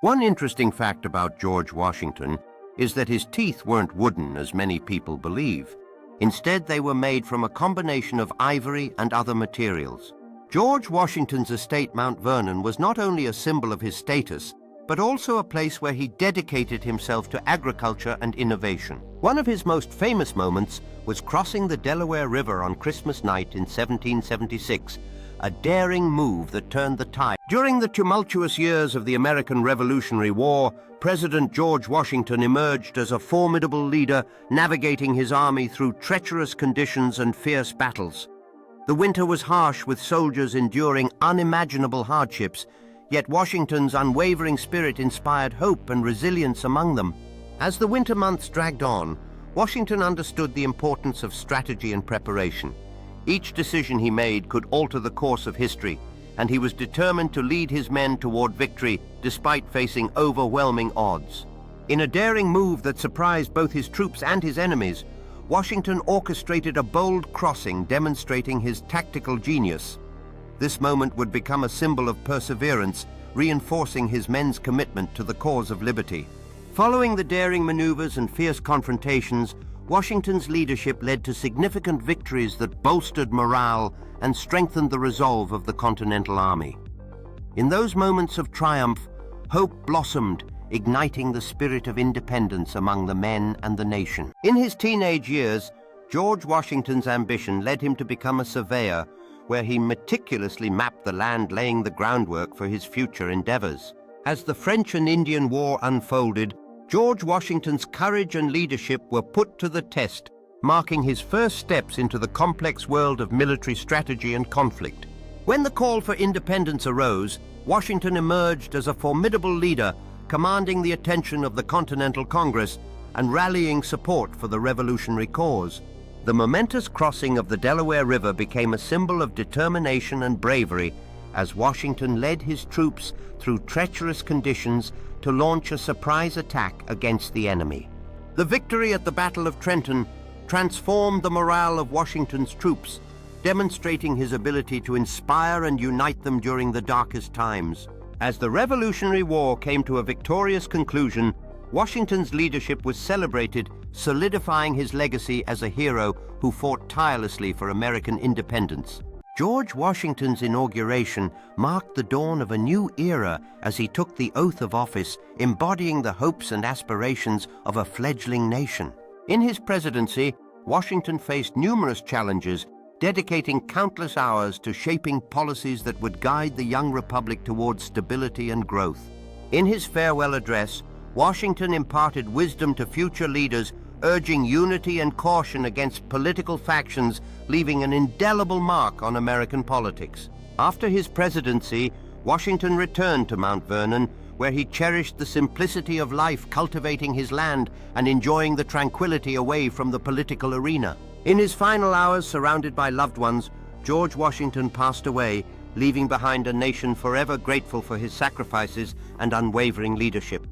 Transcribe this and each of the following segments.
One interesting fact about George Washington is that his teeth weren't wooden as many people believe. Instead, they were made from a combination of ivory and other materials. George Washington's estate, Mount Vernon, was not only a symbol of his status, but also a place where he dedicated himself to agriculture and innovation. One of his most famous moments was crossing the Delaware River on Christmas night in 1776, a daring move that turned the tide. During the tumultuous years of the American Revolutionary War, President George Washington emerged as a formidable leader, navigating his army through treacherous conditions and fierce battles. The winter was harsh, with soldiers enduring unimaginable hardships, yet Washington's unwavering spirit inspired hope and resilience among them. As the winter months dragged on, Washington understood the importance of strategy and preparation. Each decision he made could alter the course of history, and he was determined to lead his men toward victory despite facing overwhelming odds. In a daring move that surprised both his troops and his enemies, Washington orchestrated a bold crossing demonstrating his tactical genius. This moment would become a symbol of perseverance, reinforcing his men's commitment to the cause of liberty. Following the daring maneuvers and fierce confrontations, Washington's leadership led to significant victories that bolstered morale and strengthened the resolve of the Continental Army. In those moments of triumph, hope blossomed, igniting the spirit of independence among the men and the nation. In his teenage years, George Washington's ambition led him to become a surveyor, where he meticulously mapped the land, laying the groundwork for his future endeavors. As the French and Indian War unfolded, George Washington's courage and leadership were put to the test, marking his first steps into the complex world of military strategy and conflict. When the call for independence arose, Washington emerged as a formidable leader, commanding the attention of the Continental Congress and rallying support for the revolutionary cause. The momentous crossing of the Delaware River became a symbol of determination and bravery as Washington led his troops through treacherous conditions to launch a surprise attack against the enemy. The victory at the Battle of Trenton transformed the morale of Washington's troops, demonstrating his ability to inspire and unite them during the darkest times. As the Revolutionary War came to a victorious conclusion, Washington's leadership was celebrated, solidifying his legacy as a hero who fought tirelessly for American independence. George Washington's inauguration marked the dawn of a new era as he took the oath of office, embodying the hopes and aspirations of a fledgling nation. In his presidency, Washington faced numerous challenges, dedicating countless hours to shaping policies that would guide the young republic towards stability and growth. In his farewell address, Washington imparted wisdom to future leaders, urging unity and caution against political factions, leaving an indelible mark on American politics. After his presidency, Washington returned to Mount Vernon, where he cherished the simplicity of life, cultivating his land and enjoying the tranquility away from the political arena. In his final hours, surrounded by loved ones, George Washington passed away, leaving behind a nation forever grateful for his sacrifices and unwavering leadership.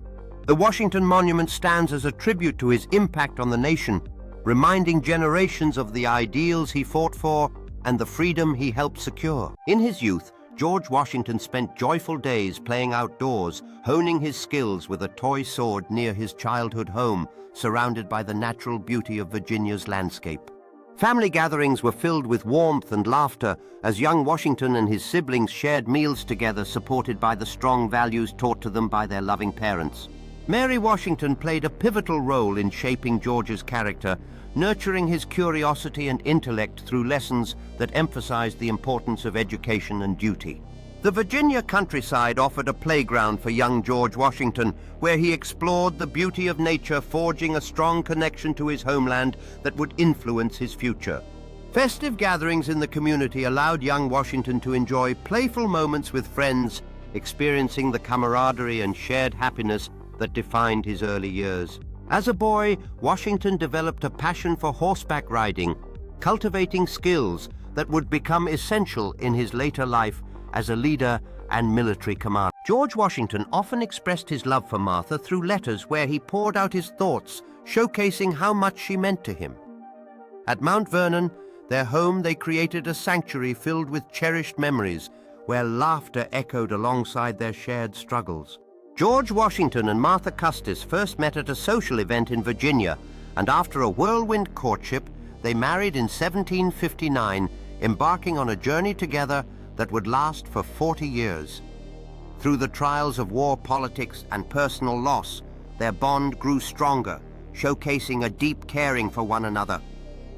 The Washington Monument stands as a tribute to his impact on the nation, reminding generations of the ideals he fought for and the freedom he helped secure. In his youth, George Washington spent joyful days playing outdoors, honing his skills with a toy sword near his childhood home, surrounded by the natural beauty of Virginia's landscape. Family gatherings were filled with warmth and laughter as young Washington and his siblings shared meals together, supported by the strong values taught to them by their loving parents. Mary Washington played a pivotal role in shaping George's character, nurturing his curiosity and intellect through lessons that emphasized the importance of education and duty. The Virginia countryside offered a playground for young George Washington, where he explored the beauty of nature, forging a strong connection to his homeland that would influence his future. Festive gatherings in the community allowed young Washington to enjoy playful moments with friends, experiencing the camaraderie and shared happiness that defined his early years. As a boy, Washington developed a passion for horseback riding, cultivating skills that would become essential in his later life as a leader and military commander. George Washington often expressed his love for Martha through letters where he poured out his thoughts, showcasing how much she meant to him. At Mount Vernon, their home, they created a sanctuary filled with cherished memories where laughter echoed alongside their shared struggles. George Washington and Martha Custis first met at a social event in Virginia, and after a whirlwind courtship, they married in 1759, embarking on a journey together that would last for 40 years. Through the trials of war politics and personal loss, their bond grew stronger, showcasing a deep caring for one another.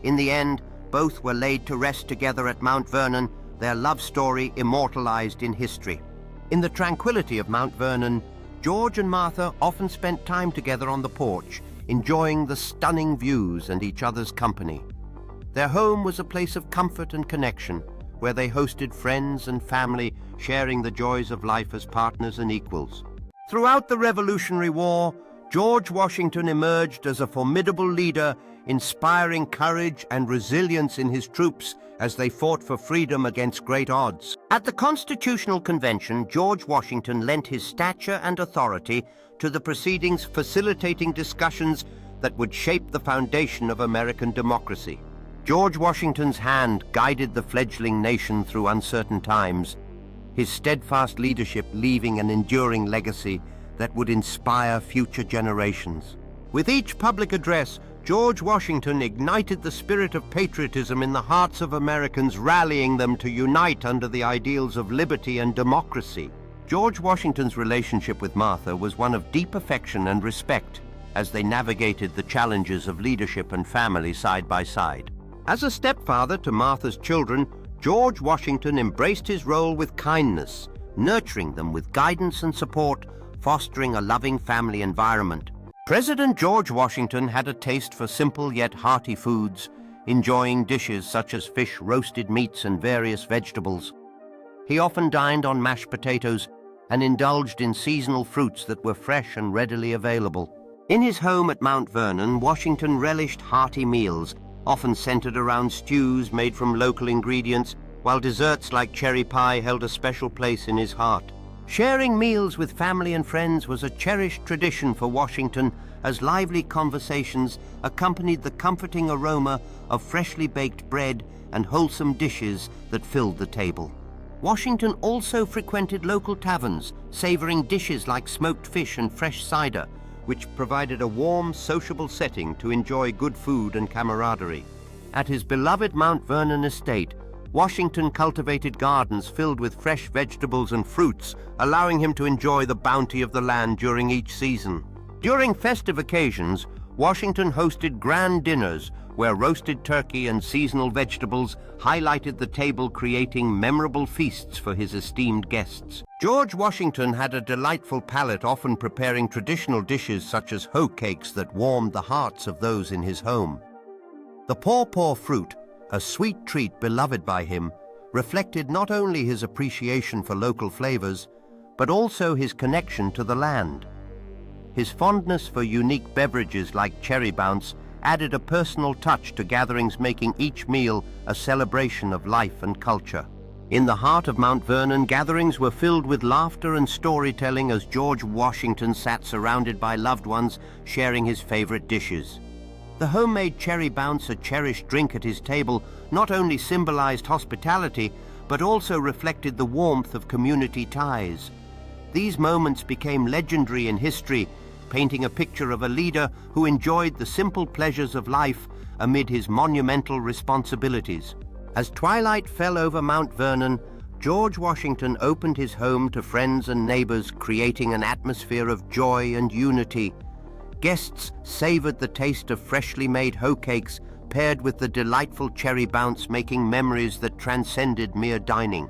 In the end, both were laid to rest together at Mount Vernon, their love story immortalized in history. In the tranquility of Mount Vernon, George and Martha often spent time together on the porch, enjoying the stunning views and each other's company. Their home was a place of comfort and connection, where they hosted friends and family, sharing the joys of life as partners and equals. Throughout the Revolutionary War, George Washington emerged as a formidable leader, inspiring courage and resilience in his troops as they fought for freedom against great odds. At the Constitutional Convention, George Washington lent his stature and authority to the proceedings, facilitating discussions that would shape the foundation of American democracy. George Washington's hand guided the fledgling nation through uncertain times, his steadfast leadership leaving an enduring legacy that would inspire future generations. With each public address, George Washington ignited the spirit of patriotism in the hearts of Americans, rallying them to unite under the ideals of liberty and democracy. George Washington's relationship with Martha was one of deep affection and respect as they navigated the challenges of leadership and family side by side. As a stepfather to Martha's children, George Washington embraced his role with kindness, nurturing them with guidance and support, fostering a loving family environment. President George Washington had a taste for simple yet hearty foods, enjoying dishes such as fish, roasted meats, and various vegetables. He often dined on mashed potatoes and indulged in seasonal fruits that were fresh and readily available. In his home at Mount Vernon, Washington relished hearty meals, often centered around stews made from local ingredients, while desserts like cherry pie held a special place in his heart. Sharing meals with family and friends was a cherished tradition for Washington, as lively conversations accompanied the comforting aroma of freshly baked bread and wholesome dishes that filled the table. Washington also frequented local taverns, savoring dishes like smoked fish and fresh cider, which provided a warm, sociable setting to enjoy good food and camaraderie. At his beloved Mount Vernon estate, Washington cultivated gardens filled with fresh vegetables and fruits, allowing him to enjoy the bounty of the land during each season. During festive occasions, Washington hosted grand dinners where roasted turkey and seasonal vegetables highlighted the table, creating memorable feasts for his esteemed guests. George Washington had a delightful palate, often preparing traditional dishes such as hoe cakes that warmed the hearts of those in his home. The pawpaw fruit, a sweet treat beloved by him, reflected not only his appreciation for local flavors, but also his connection to the land. His fondness for unique beverages like Cherry Bounce added a personal touch to gatherings, making each meal a celebration of life and culture. In the heart of Mount Vernon, gatherings were filled with laughter and storytelling as George Washington sat surrounded by loved ones, sharing his favorite dishes. The homemade Cherry Bounce, a cherished drink at his table, not only symbolized hospitality, but also reflected the warmth of community ties. These moments became legendary in history, painting a picture of a leader who enjoyed the simple pleasures of life amid his monumental responsibilities. As twilight fell over Mount Vernon, George Washington opened his home to friends and neighbors, creating an atmosphere of joy and unity. Guests savored the taste of freshly made hoe cakes paired with the delightful Cherry Bounce, making memories that transcended mere dining.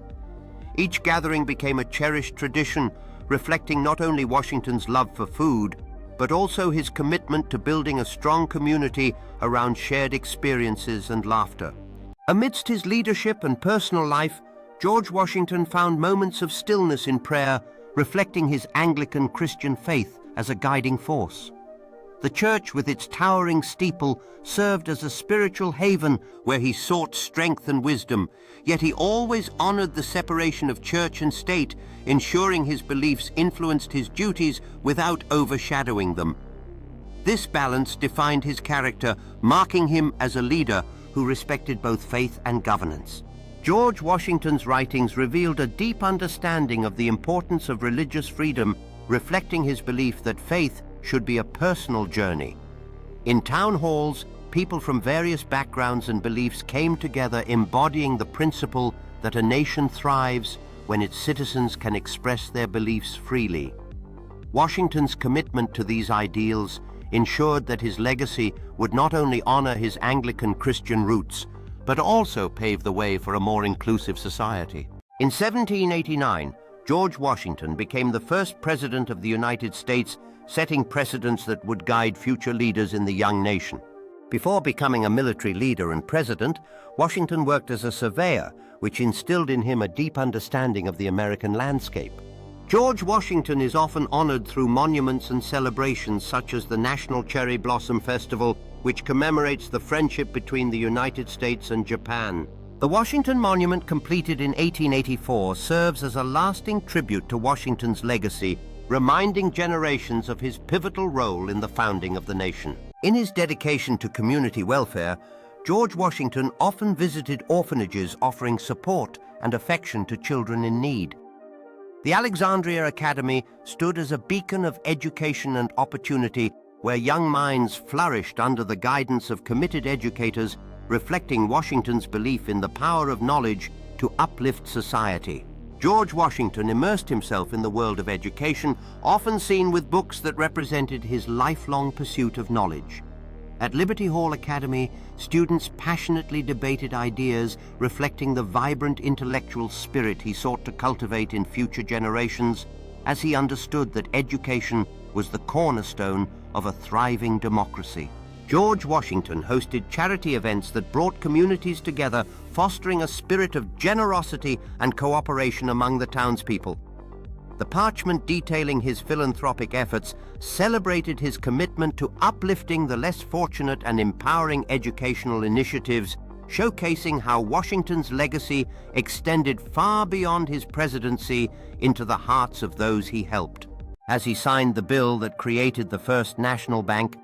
Each gathering became a cherished tradition, reflecting not only Washington's love for food, but also his commitment to building a strong community around shared experiences and laughter. Amidst his leadership and personal life, George Washington found moments of stillness in prayer, reflecting his Anglican Christian faith as a guiding force. The church, with its towering steeple, served as a spiritual haven where he sought strength and wisdom, yet he always honored the separation of church and state, ensuring his beliefs influenced his duties without overshadowing them. This balance defined his character, marking him as a leader who respected both faith and governance. George Washington's writings revealed a deep understanding of the importance of religious freedom reflecting his belief that faith should be a personal journey. In town halls, people from various backgrounds and beliefs came together, embodying the principle that a nation thrives when its citizens can express their beliefs freely. Washington's commitment to these ideals ensured that his legacy would not only honor his Anglican Christian roots, but also pave the way for a more inclusive society. In 1789, George Washington became the first president of the United States, setting precedents that would guide future leaders in the young nation. Before becoming a military leader and president, Washington worked as a surveyor, which instilled in him a deep understanding of the American landscape. George Washington is often honored through monuments and celebrations such as the National Cherry Blossom Festival, which commemorates the friendship between the United States and Japan. The Washington Monument, completed in 1884, serves as a lasting tribute to Washington's legacy, reminding generations of his pivotal role in the founding of the nation. In his dedication to community welfare, George Washington often visited orphanages, offering support and affection to children in need. The Alexandria Academy stood as a beacon of education and opportunity, where young minds flourished under the guidance of committed educators, reflecting Washington's belief in the power of knowledge to uplift society. George Washington immersed himself in the world of education, often seen with books that represented his lifelong pursuit of knowledge. At Liberty Hall Academy, students passionately debated ideas, reflecting the vibrant intellectual spirit he sought to cultivate in future generations, as he understood that education was the cornerstone of a thriving democracy. George Washington hosted charity events that brought communities together, fostering a spirit of generosity and cooperation among the townspeople. The parchment detailing his philanthropic efforts celebrated his commitment to uplifting the less fortunate and empowering educational initiatives, showcasing how Washington's legacy extended far beyond his presidency into the hearts of those he helped. As he signed the bill that created the First National Bank,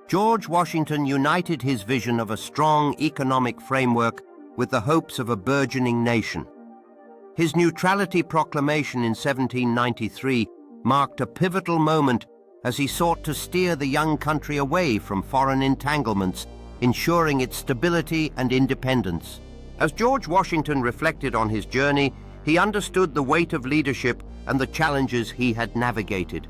George Washington united his vision of a strong economic framework with the hopes of a burgeoning nation. His Neutrality Proclamation in 1793 marked a pivotal moment as he sought to steer the young country away from foreign entanglements, ensuring its stability and independence. As George Washington reflected on his journey, he understood the weight of leadership and the challenges he had navigated.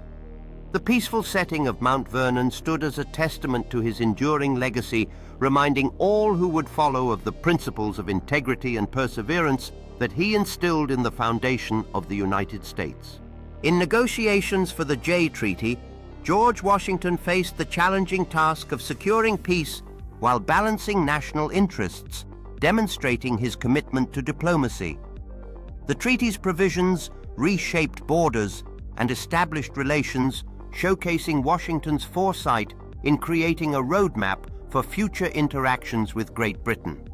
The peaceful setting of Mount Vernon stood as a testament to his enduring legacy, reminding all who would follow of the principles of integrity and perseverance that he instilled in the foundation of the United States. In negotiations for the Jay Treaty, George Washington faced the challenging task of securing peace while balancing national interests, demonstrating his commitment to diplomacy. The treaty's provisions reshaped borders and established relations, showcasing Washington's foresight in creating a roadmap for future interactions with Great Britain.